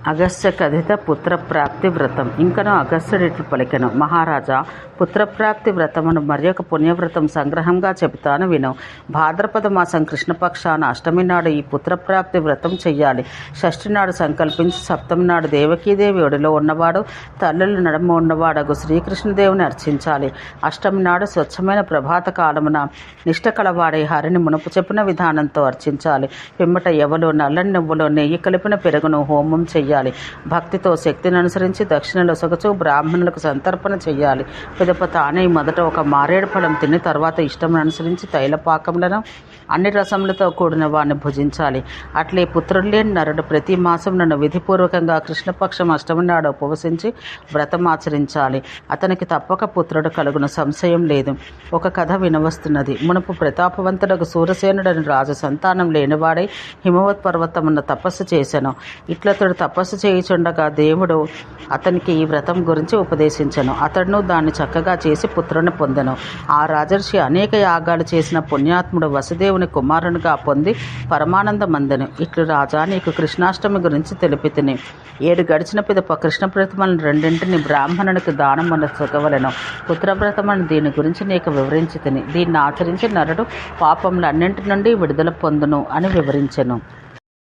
అగస్త్య కథిత పుత్రప్రాప్తి వ్రతం. ఇంకను అగస్త్యుడిట్లు పలికెను, మహారాజా, పుత్రప్రాప్తి వ్రతమును మరి ఒక పుణ్యవ్రతం సంగ్రహంగా చెబుతాను విను. భాద్రపద మాసం కృష్ణపక్షాన అష్టమి నాడు ఈ పుత్రప్రాప్తి వ్రతం చెయ్యాలి. షష్ఠి నాడు సంకల్పించి సప్తమి నాడు దేవకీదేవి ఒడిలో ఉన్నవాడు తల్లుల నడుమ ఉన్నవాడగు శ్రీకృష్ణదేవుని అర్చించాలి. అష్టమి నాడు స్వచ్ఛమైన ప్రభాత కాలమున నిష్ట కలవాడే హరిని మునుపు చెప్పిన విధానంతో అర్చించాలి. పిమ్మట ఎవలు నల్లని నువ్వులో నెయ్యి కలిపిన పెరుగును హోమం చెయ్యాలి. భక్తితో శక్తిని అనుసరించి దక్షిణలో సొగచు బ్రాహ్మణులకు సంతర్పణ చెయ్యాలి. పిదప తానే మొదట ఒక మారేడు ఫలం తిని తర్వాత ఇష్టం అనుసరించి తైలపాకములను అన్ని రసములతో కూడిన వాడిని భుజించాలి. అట్లే పుత్రుడు లేని నరుడు ప్రతి మాసం నన్ను విధిపూర్వకంగా కృష్ణపక్షం అష్టమి నాడు ఉపవసించి వ్రతమాచరించాలి. అతనికి తప్పక పుత్రుడు కలుగున సంశయం లేదు. ఒక కథ వినవస్తున్నది. మునుపు ప్రతాపవంతుడకు సూరసేనుడని రాజు సంతానం లేనివాడై హిమవత్ పర్వతమున్న తపస్సు చేశాను. ఇట్లతడు తపస్సు చేయుచుండగా దేవుడు అతనికి ఈ వ్రతం గురించి ఉపదేశించను. అతడును దాన్ని చక్కగా చేసి పుత్రుని పొందెను. ఆ రాజర్షి అనేక యాగాలు చేసిన పుణ్యాత్ముడు వసుదేవుని కుమారునిగా పొంది పరమానందమందెను. ఇట్లు రాజా, నీకు కృష్ణాష్టమి గురించి తెలిపి తిని 7 గడిచిన పిదప కృష్ణ ప్రతిమలను రెండింటిని బ్రాహ్మణునికి దానమున సొగవలెను. పుత్రవ్రతమని దీని గురించి నీకు వివరించి తిని దీన్ని ఆచరించి నరుడు పాపములన్నింటి నుండి విడుదల పొందును అని వివరించెను.